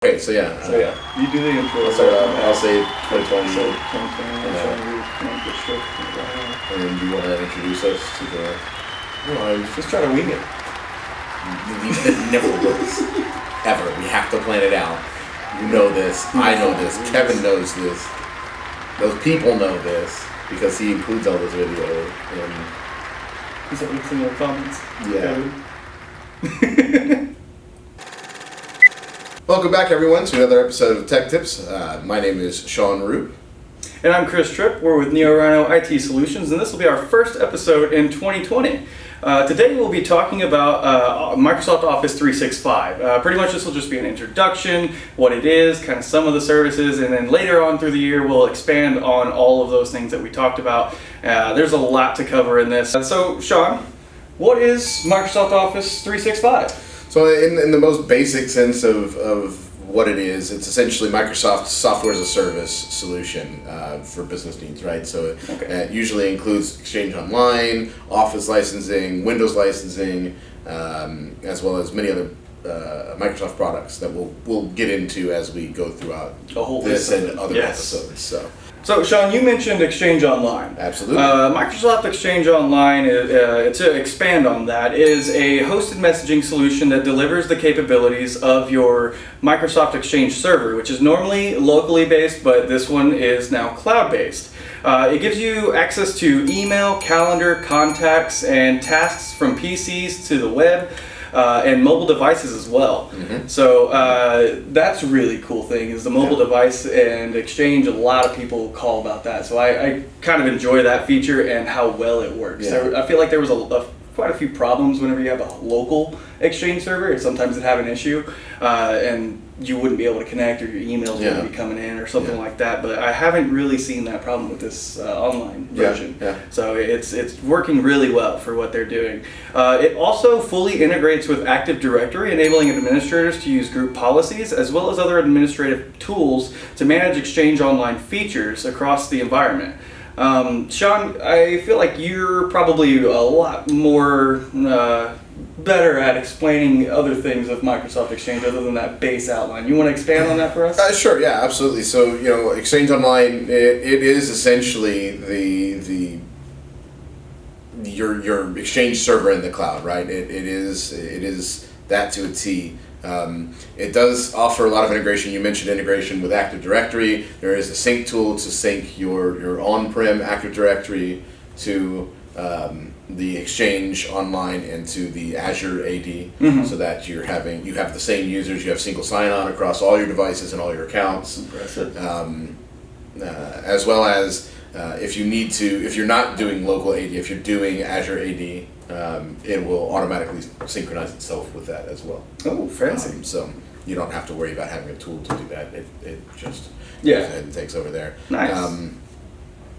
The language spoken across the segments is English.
Okay, so yeah. You do the intro. I'll say 2020. So 2020. And then do you want to introduce us to the? No, I was just trying to wing it. It never works. Ever. We have to plan it out. You know this. I know this. Kevin knows this. Those people know this because he includes all this video. And Is that what's in the comments? Yeah. Welcome back, everyone, to another episode of Tech Tips. My name is Sean Root. And I'm Chris Tripp. We're with neoRhino IT Solutions, and this will be our first episode in 2020. Today we'll be talking about Microsoft Office 365. Pretty much this will just be an introduction, what it is, kind of some of the services, and then later on through the year we'll expand on all of those things that we talked about. There's a lot to cover in this. So, Sean, what is Microsoft Office 365? So in the most basic sense of what it is, it's essentially Microsoft's software as a service solution for business needs, right? So it usually includes Exchange Online, Office licensing, Windows licensing, as well as many other Microsoft products that we'll get into as we go throughout this and other episodes. So, Sean, you mentioned Exchange Online. Absolutely. Microsoft Exchange Online, to expand on that, is a hosted messaging solution that delivers the capabilities of your Microsoft Exchange server, which is normally locally based, but this one is now cloud-based. It gives you access to email, calendar, contacts, and tasks from PCs to the web. And mobile devices as well. Mm-hmm. So that's a really cool thing is the mobile device and Exchange. A lot of people call about that. So I kind of enjoy that feature and how well it works. Yeah. I feel like there was quite a few problems whenever you have a local Exchange server. Sometimes it have an issue and you wouldn't be able to connect or your emails wouldn't be coming in or something like that. But I haven't really seen that problem with this online version. So it's working really well for what they're doing. It also fully integrates with Active Directory, enabling administrators to use group policies as well as other administrative tools to manage Exchange Online features across the environment. Sean, I feel like you're probably a lot more better at explaining other things of Microsoft Exchange other than that base outline. You want to expand on that for us? Sure, yeah, absolutely. So, Exchange Online, it is essentially your Exchange server in the cloud, right? It is that to a T. It does offer a lot of integration. You mentioned integration with Active Directory. There is a sync tool to sync your on-prem Active Directory to the Exchange Online and to the Azure AD, so that you have the same users. You have single sign-on across all your devices and all your accounts. Impressive. As well as if you're not doing local AD, if you're doing Azure AD, it will automatically synchronize itself with that as well. Oh, fancy. So you don't have to worry about having a tool to do that. It just goes ahead and takes over there. Nice.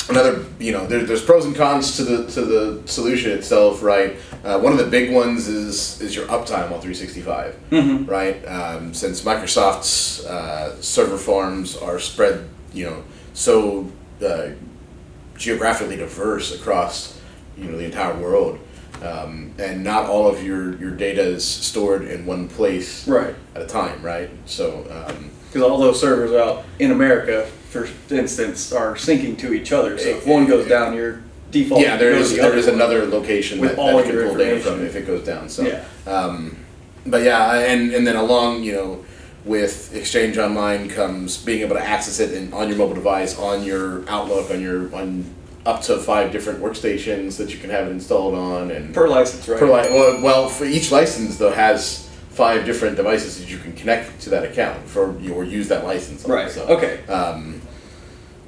There's pros and cons to the solution itself, right? One of the big ones is your uptime on 365, right? Since Microsoft's server farms are spread, so geographically diverse across, the entire world. And not all of your data is stored in one place at a time, right? So because all those servers out in America, for instance, are syncing to each other. So if one goes down, your default there is another location with that all can your pull data information from if it goes down. So and then along with Exchange Online comes being able to access it on your mobile device, on your Outlook, on up to 5 different workstations that you can have it installed on, and per license, right? Well, for each license though has 5 different devices that you can connect to that account or use that license on. Right. So, okay.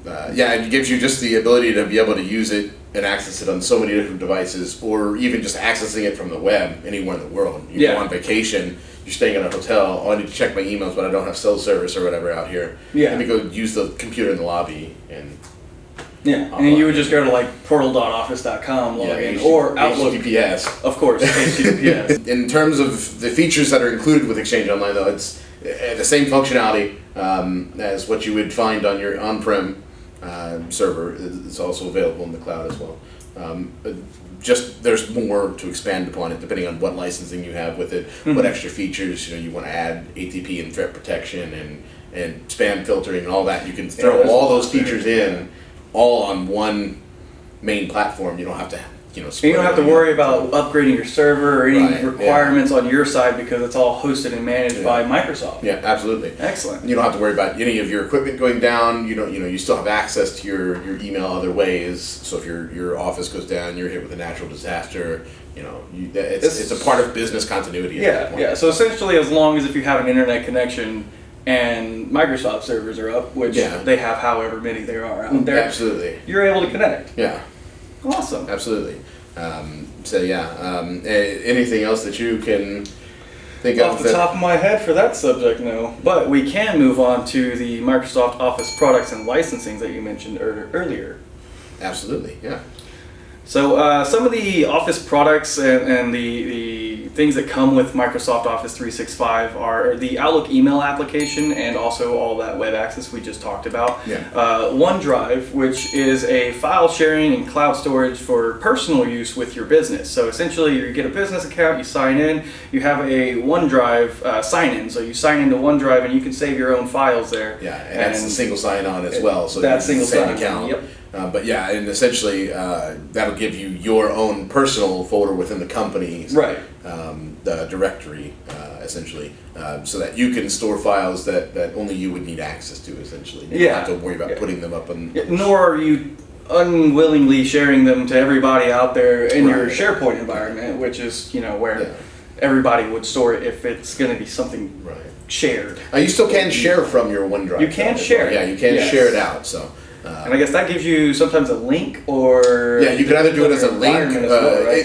It gives you just the ability to be able to use it and access it on so many different devices, or even just accessing it from the web anywhere in the world. You go on vacation, you're staying in a hotel, I need to check my emails, but I don't have cell service or whatever out here. Let me go use the computer in the lobby and and then you would just go to portal.office.com, log in, or Outlook. HTTPS. Of course, HTTPS. In terms of the features that are included with Exchange Online, though, it's the same functionality as what you would find on your on-prem server. It's also available in the cloud as well. just there's more to expand upon it depending on what licensing you have with it, what extra features you want to add, ATP and threat protection and spam filtering and all that. You can throw all those features in all on one main platform. You don't have to you don't have to worry about upgrading your server or any requirements on your side because it's all hosted and managed by Microsoft. Yeah, absolutely. Excellent. You don't have to worry about any of your equipment going down. You still have access to your email other ways. So if your office goes down, you're hit with a natural disaster. It's a part of business continuity. At that point. Yeah. So essentially, as long as if you have an internet connection and Microsoft servers are up, which they have however many there are out there, absolutely, you're able to connect. Yeah. Awesome. Absolutely. Anything else that you can think of? Off the top of my head for that subject, no. But we can move on to the Microsoft Office products and licensing that you mentioned earlier. Absolutely, yeah. So some of the Office products and the things that come with Microsoft Office 365 are the Outlook email application and also all that web access we just talked about. Yeah. OneDrive, which is a file sharing and cloud storage for personal use with your business. So essentially you get a business account, you sign in, you have a OneDrive sign-in. So you sign into OneDrive and you can save your own files there. Yeah, and that's a single sign-on as well. So that's single sign account. Yep. But yeah, and essentially that'll give you your own personal folder within the company, the directory, essentially, so that you can store files that only you would need access to, essentially. You don't have to worry about putting them up on... Nor are you unwillingly sharing them to everybody out there in your SharePoint environment, which is, where everybody would store it if it's going to be something shared. You still can share from your OneDrive. You can share it. Yeah, you can share it out, so... and I guess that gives you sometimes a link, or you can either do it as a link.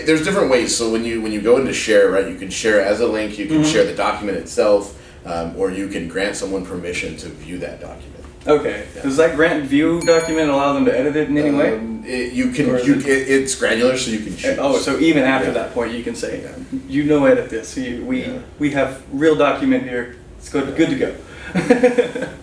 There's different ways. So when you go into share, right, you can share as a link. You can share the document itself, or you can grant someone permission to view that document. Okay. Yeah. Does that grant view document allow them to edit it in any way? It's granular, so you can choose. So even after that point, you can say, edit this. We have real document here. It's good to go.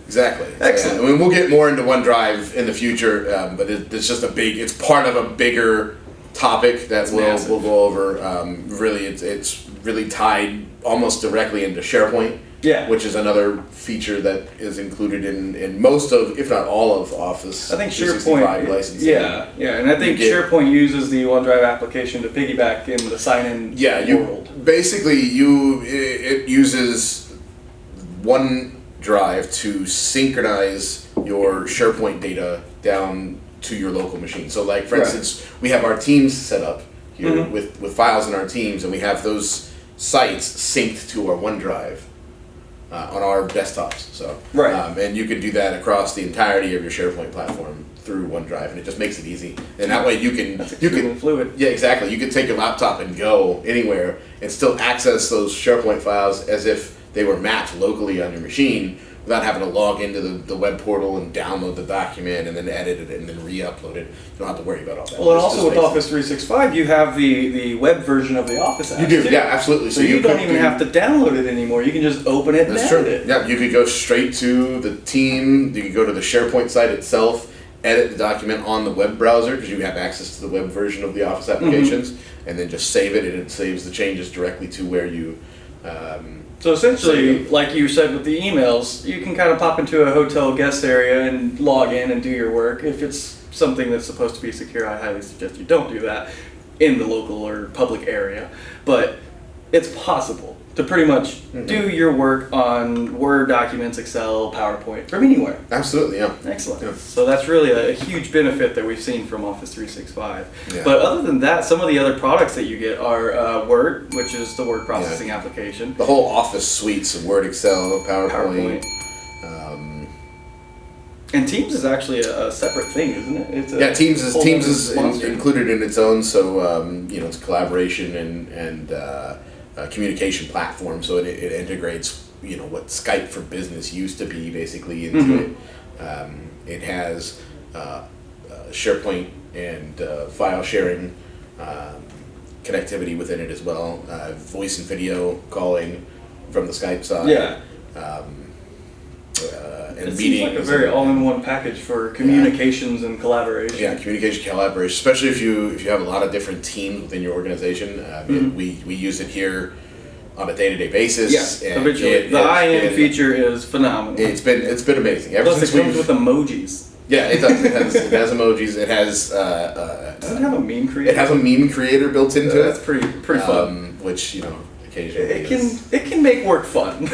Exactly. Excellent. I mean, we'll get more into OneDrive in the future, but it's just it's part of a bigger topic that we'll go over. Really, it's really tied almost directly into SharePoint, which is another feature that is included in most of, if not all of Office. I think SharePoint licensing. And I think SharePoint uses the OneDrive application to piggyback in the sign-in world. Basically, it uses OneDrive to synchronize your SharePoint data down to your local machine. So like, for instance, we have our Teams set up here with files in our Teams, and we have those sites synced to our OneDrive on our desktops. So and you can do that across the entirety of your SharePoint platform through OneDrive, and it just makes it easy. And that way you can fluid. Yeah, exactly. You can take your laptop and go anywhere and still access those SharePoint files as if they were mapped locally on your machine without having to log into the web portal and download the document and then edit it and then re-upload it. You don't have to worry about all that. Well, and also with Office 365, you have the web version of the Office app. You do, yeah, absolutely. So you don't even have to download it anymore. You can just open it and edit it. Yeah, you could go straight to the team. You could go to the SharePoint site itself, edit the document on the web browser because you have access to the web version of the Office applications, and then just save it, and it saves the changes directly to where you... So essentially, like you said with the emails, you can kind of pop into a hotel guest area and log in and do your work. If it's something that's supposed to be secure, I highly suggest you don't do that in the local or public area. But it's possible to pretty much do your work on Word documents, Excel, PowerPoint, from anywhere. Absolutely, yeah. Excellent. Yeah. So that's really a huge benefit that we've seen from Office 365. Yeah. But other than that, some of the other products that you get are Word, which is the word processing application. The whole Office suites of Word, Excel, PowerPoint. And Teams is actually a separate thing, isn't it? Teams is included in its own, so it's collaboration and communication platform, so it integrates what Skype for Business used to be basically into it. It has SharePoint and file sharing connectivity within it as well, voice and video calling from the Skype side. It meetings. seems like a very all-in-one package for communications and collaboration. Yeah, communication, collaboration, especially if you have a lot of different teams within your organization. We use it here on a day-to-day basis. Yeah, habitually. The IM feature is phenomenal. It's been amazing. Plus, it comes with emojis. Yeah, it does. It has emojis. It has. Does it have a meme creator? It has a meme creator built into it. That's pretty fun. Which occasionally it can make work fun.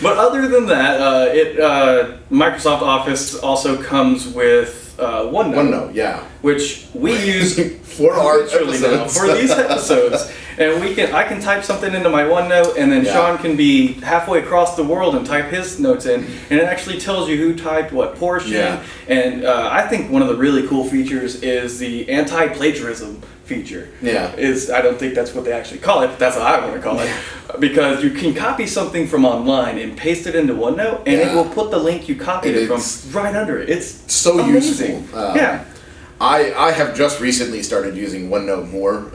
But other than that, Microsoft Office also comes with OneNote. OneNote, yeah. Which we use for our episodes now, for these episodes. And I can type something into my OneNote, and then Sean can be halfway across the world and type his notes in, and it actually tells you who typed what portion. Yeah. And I think one of the really cool features is the anti-plagiarism feature. Yeah. I don't think that's what they actually call it, but that's what I want to call it. Because you can copy something from online and paste it into OneNote, and it will put the link you copied it from right under it. It's so amazing. Useful. Yeah. I have just recently started using OneNote more.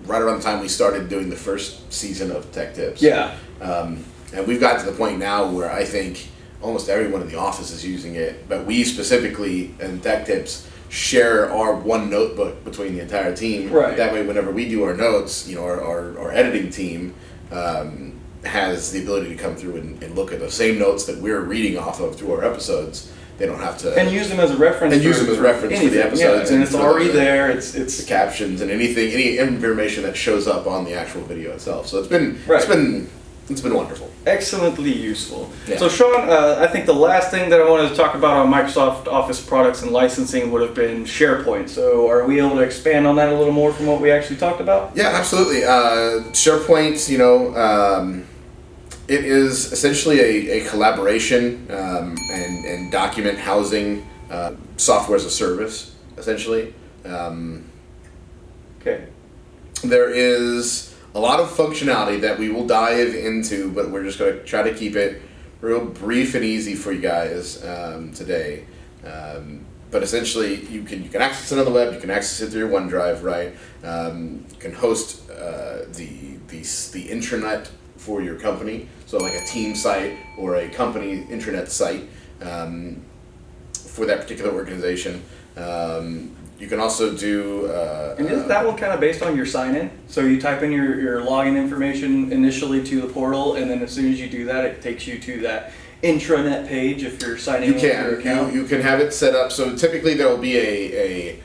Right around the time we started doing the first season of Tech Tips. Yeah. And we've got to the point now where I think almost everyone in the office is using it, but we specifically in Tech Tips share our one notebook between the entire team. Right. That way, whenever we do our notes, our editing team has the ability to come through and look at the same notes that we're reading off of through our episodes. They don't have to use them as a reference. And use them as a reference for the episodes, and it's already there. It's the captions and any information that shows up on the actual video itself. So it's been wonderful. Excellently useful. Yeah. So Sean, I think the last thing that I wanted to talk about on Microsoft Office products and licensing would have been SharePoint. So are we able to expand on that a little more from what we actually talked about? Yeah, absolutely. SharePoint, it is essentially a collaboration and document housing software as a service, essentially. Okay. There is a lot of functionality that we will dive into, but we're just going to try to keep it real brief and easy for you guys today. But essentially, you can access it on the web. You can access it through your OneDrive, right? You can host the intranet for your company, so like a team site or a company intranet site for that particular organization. You can also do... and isn't that one kind of based on your sign-in? So you type in your login information initially to the portal, and then as soon as you do that, it takes you to that intranet page if you're signing in with your account? You can have it set up, so typically there will be a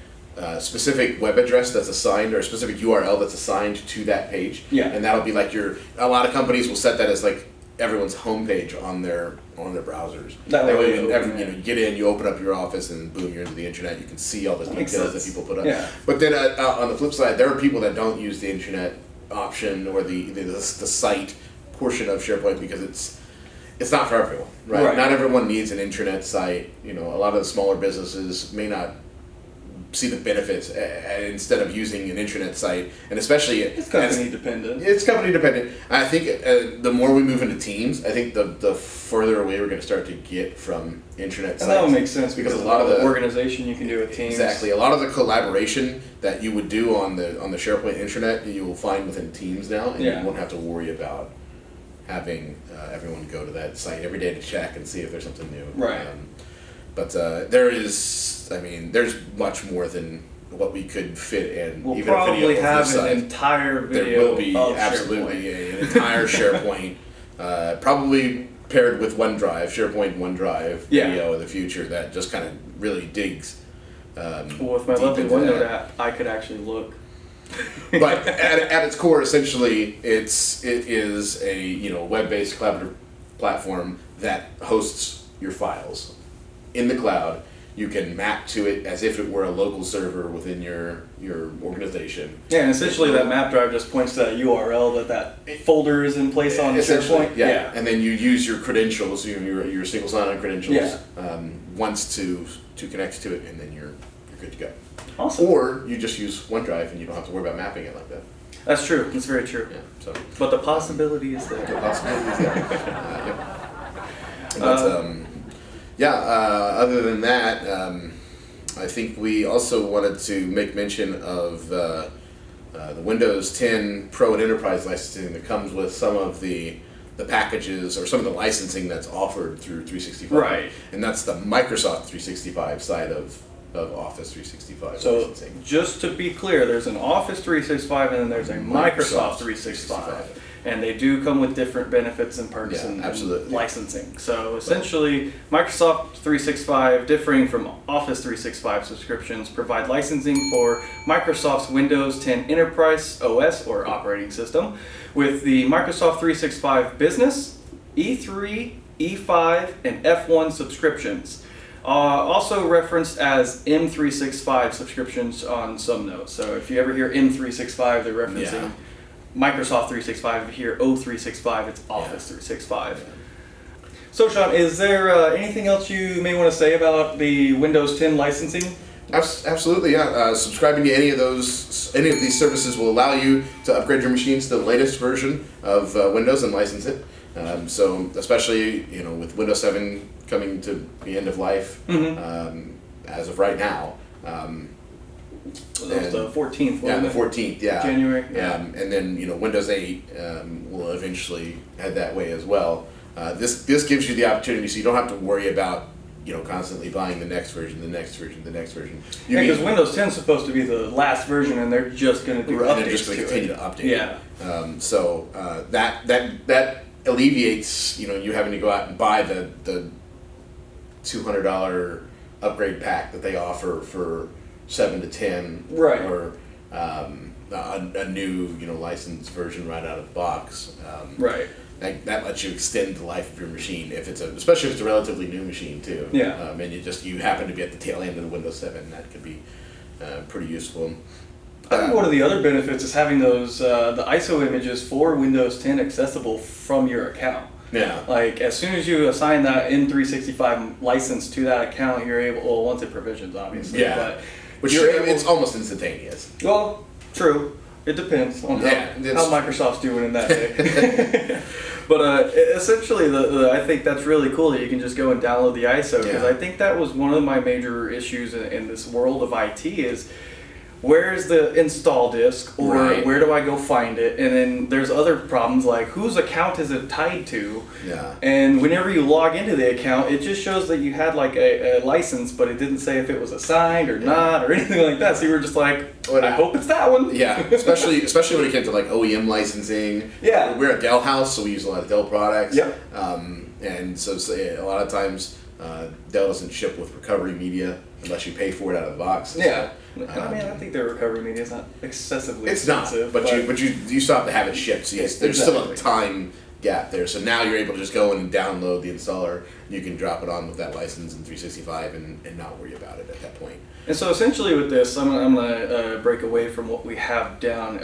specific web address that's assigned, or a specific URL that's assigned to that page. Yeah. And that'll be like a lot of companies will set that as like everyone's homepage on their browsers. That way you get in, you open up your office, and boom, you're into the internet. You can see all the details that people put up. Yeah. But then on the flip side, there are people that don't use the internet option or the site portion of SharePoint because it's not for everyone, right? Not everyone needs an intranet site. A lot of the smaller businesses may not see the benefits instead of using an intranet site, and especially it's company dependent. It's company dependent. I think the more we move into teams, I think the further away we're going to start to get from intranet sites. And that would make sense because a lot of the organization you can do with teams. Exactly, a lot of the collaboration that you would do on the SharePoint intranet, you will find within Teams now, and you won't have to worry about having everyone go to that site every day to check and see if there's something new. Right. But there's much more than what we could fit in. We'll even probably a video have an entire video. There will be absolutely an entire SharePoint, probably paired with OneDrive, SharePoint OneDrive video in the future that just kind of really digs. With my lovely OneNote app, I could actually look. But at its core, essentially, it is a web-based collaborative platform that hosts your files in the cloud. You can map to it as if it were a local server within your organization. Yeah, and essentially that map drive just points to that URL that folder is in place on SharePoint. Yeah, and then you use your credentials, your single sign-on credentials, once to connect to it, and then you're good to go. Awesome. Or you just use OneDrive and you don't have to worry about mapping it like that. That's true. That's very true. Yeah. So. But the possibility is there. Other than that, I think we also wanted to make mention of the Windows 10 Pro and Enterprise licensing that comes with some of the the packages or some of the licensing that's offered through 365. Right. And that's the Microsoft 365 side of Office 365 So licensing. just to be clear, there's an Office 365 and then there's a Microsoft 365. And they do come with different benefits and perks and licensing. So essentially, Microsoft 365, differing from Office 365 subscriptions, provide licensing for Microsoft's Windows 10 Enterprise OS or operating system with the Microsoft 365 Business, E3, E5, and F1 subscriptions. Also referenced as M365 subscriptions on some notes. So if you ever hear M365, they're referencing Microsoft 365. If you hear O365, it's Office 365. Yeah. So Sean, is there anything else you may want to say about the Windows 10 licensing? Absolutely, yeah. Subscribing to any of these services will allow you to upgrade your machines to the latest version of Windows and license it. So especially with Windows 7 coming to the end of life as of right now. That was the 14th, yeah, the 14th, yeah. January. Yeah. And then Windows 8 will eventually head that way as well. This gives you the opportunity, so you don't have to worry about constantly buying the next version. Because Windows 10 is supposed to be the last version, and they're just going to do updates. They're just going to continue to update. Yeah. So that alleviates you having to go out and buy the $200 upgrade pack that they offer for 7 to 10, right? Or a new licensed version right out of the box, right? That lets you extend the life of your machine especially if it's a relatively new machine too. Yeah. And you happen to be at the tail end of the Windows 7, that could be pretty useful. I think one of the other benefits is having those the ISO images for Windows 10 accessible from your account. Yeah. Like as soon as you assign that M365 license to that account, you're able. Well, once it provisions, obviously. Yeah. But it's almost instantaneous. Well, true. It depends on how Microsoft's doing in that day. But essentially, I think that's really cool that you can just go and download the ISO, because I think that was one of my major issues in this world of IT is, where's the install disk, or where do I go find it? And then there's other problems like whose account is it tied to? Yeah. And whenever you log into the account, it just shows that you had like a license, but it didn't say if it was assigned or not or anything like that. So you were just like, I hope it's that one. Yeah, especially when it came to like OEM licensing. Yeah. We're a Dell house, so we use a lot of Dell products. Yep. And so a lot of times Dell doesn't ship with recovery media unless you pay for it out of the box. Yeah. I think their recovery media is not excessively It's expensive. not, but you still have to have it shipped. So yes, there's still a time gap there. So now you're able to just go in and download the installer. You can drop it on with that license in 365 and not worry about it at that point. And so essentially with this, I'm going to break away from what we have down.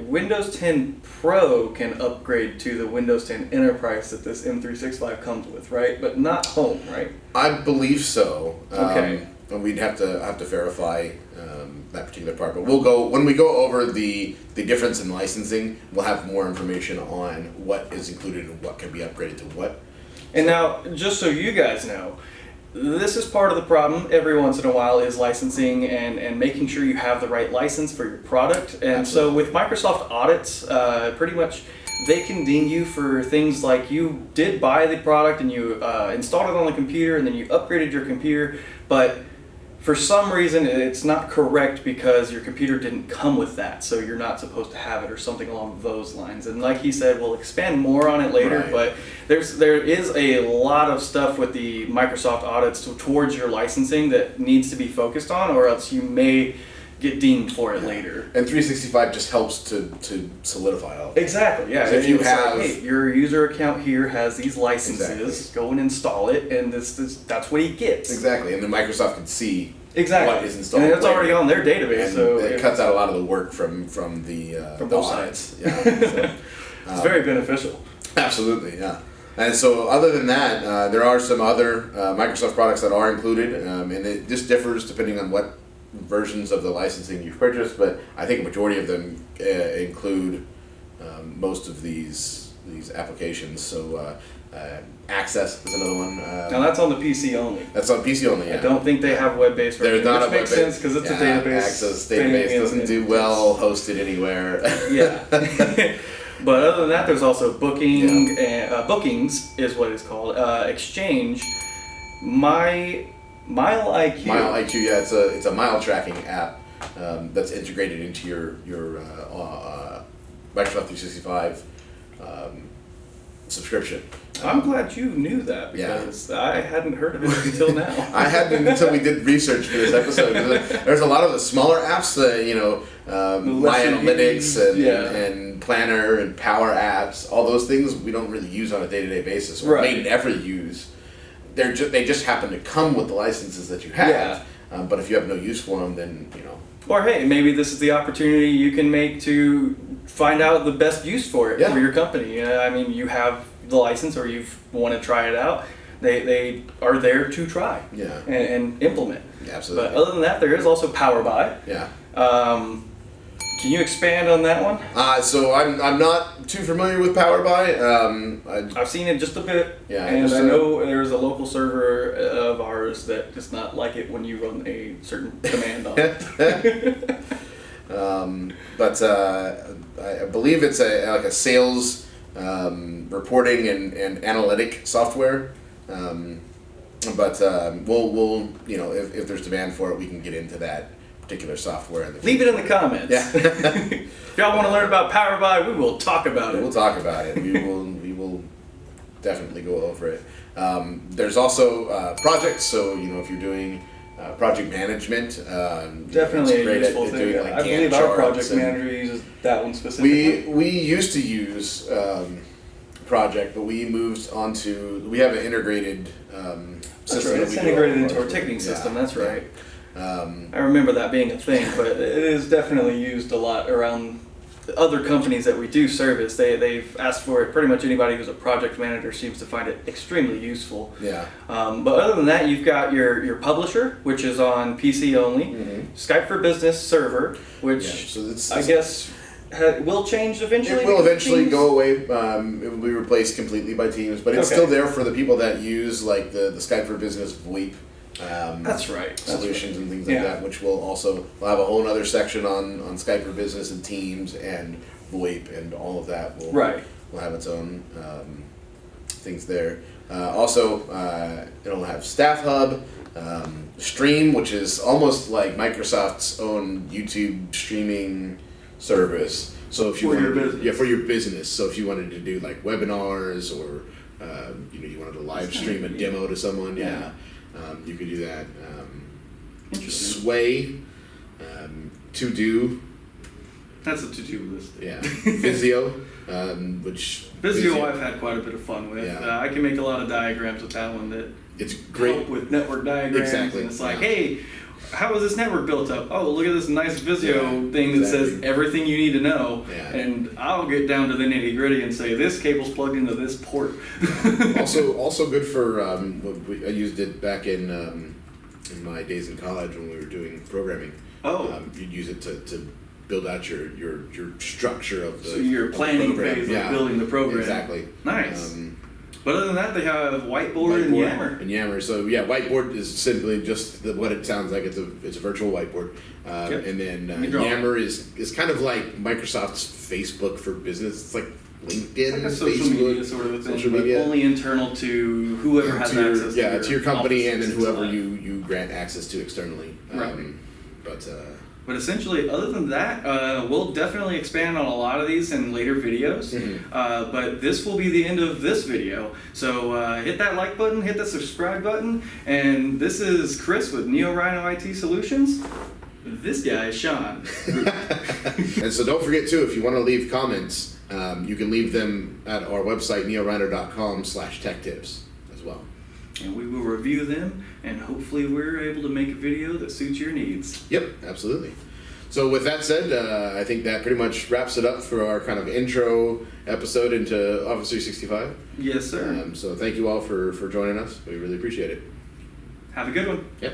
Windows 10 Pro can upgrade to the Windows 10 Enterprise that this M365 comes with, right? But not Home, right? I believe so. Okay. And we'd have to verify that particular part, but when we go over the difference in licensing, we'll have more information on what is included and what can be upgraded to what. And now, just so you guys know, this is part of the problem every once in a while is licensing and making sure you have the right license for your product. And so with Microsoft audits, pretty much they can ding you for things like you did buy the product and you installed it on the computer and then you upgraded your computer, but for some reason it's not correct because your computer didn't come with that, so you're not supposed to have it or something along those lines. And like he said, we'll expand more on it later, but there is a lot of stuff with the Microsoft audits towards your licensing that needs to be focused on, or else you may get deemed for it later. And 365 just helps to solidify all of that. Exactly, yeah. So if you have... like, hey, your user account here has these licenses, go and install it, and that's what he gets. Exactly, and then Microsoft can see what is installed. And it's already on their database, and so... it cuts out a lot of the work from both sides. Yeah. So, it's very beneficial. Absolutely, yeah. And so other than that, there are some other Microsoft products that are included, and this differs depending on what versions of the licensing you've purchased, but I think a majority of them include most of these applications. So Access is another one. Now that's on the PC only. That's on PC only, yeah. I don't think they have web-based version, There's not which a makes sense because it's a database. Access database doesn't do well hosted anywhere. Yeah. But other than that, there's also booking. Bookings is what it's called. Exchange. Mile IQ. Mile IQ, yeah, it's a mile tracking app that's integrated into your Microsoft 365 subscription. I'm glad you knew that because I hadn't heard of it until now. I hadn't until we did research for this episode. There's a lot of the smaller apps, My Analytics and Planner and Power Apps. All those things we don't really use on a day-to-day basis, or may never use. They just happen to come with the licenses that you have. But if you have no use for them, then Or hey, maybe this is the opportunity you can make to find out the best use for it for your company. I mean, you have the license or you want to try it out. They are there to try and implement. Yeah, absolutely. But other than that, there is also Power Buy. Yeah. Can you expand on that one? So I'm not too familiar with Power Buy. I've seen it just a bit, and I know there's a local server of ours that does not like it when you run a certain command on it. But I believe it's a sales reporting and analytic software. But we'll if there's demand for it, we can get into that particular software. Leave it in the comments. Yeah. If y'all want to learn about Power Buy, we will talk about it. We'll talk about it. We will definitely go over it. There's also projects. So if you're doing project management, definitely it's great a useful at thing. doing, like, I believe our project manager uses that one specifically. We used to use Project, but we moved on to. We have an integrated system. Right. It's integrated into our ticketing system. That's right. I remember that being a thing, but it is definitely used a lot around other companies that we do service. They've asked for it. Pretty much anybody who's a project manager seems to find it extremely useful. Yeah. But other than that, you've got your publisher, which is on PC only. Mm-hmm. Skype for Business server, which I guess will change eventually. It will eventually go away. It will be replaced completely by Teams, but it's still there for the people that use like the Skype for Business VoIP. That's right. Solutions and things like that, which we'll have a whole other section on Skype for Business and Teams and VoIP and all of that. Will have its own things there. Also, it'll have Staff Hub, Stream, which is almost like Microsoft's own YouTube streaming service. So if you for your business. So if you wanted to do like webinars or you wanted to live stream a demo to someone, you could do that. Sway, To Do. That's a to-do list. Yeah, Visio, Visio I've had quite a bit of fun with. I can make a lot of diagrams with that one that it's great help with network diagrams. Exactly. And it's like, hey, how is this network built up? Oh, look at this nice Visio thing that says everything you need to know. Yeah. And I'll get down to the nitty gritty and say this cable's plugged into this port. also good for I used it back in my days in college when we were doing programming. You'd use it to build out your structure of the your planning phase of building the program. Exactly. Nice. But other than that, they have Whiteboard and Yammer. So Whiteboard is simply just what it sounds like. It's a virtual whiteboard. And then Yammer is kind of like Microsoft's Facebook for business. It's like LinkedIn, like a social Facebook, media sort of a thing, but only internal to whoever has access to your company and then whoever you grant access to externally. But essentially, other than that, we'll definitely expand on a lot of these in later videos. Mm-hmm. But this will be the end of this video. So hit that like button, hit that subscribe button. And this is Chris with neoRhino IT Solutions. This guy is Sean. And so don't forget, too, if you want to leave comments, you can leave them at our website, neorhino.com/techtips as well. And we will review them, and hopefully we're able to make a video that suits your needs. Yep, absolutely. So with that said, I think that pretty much wraps it up for our kind of intro episode into Office 365. Yes, sir. So thank you all for joining us. We really appreciate it. Have a good one. Yep.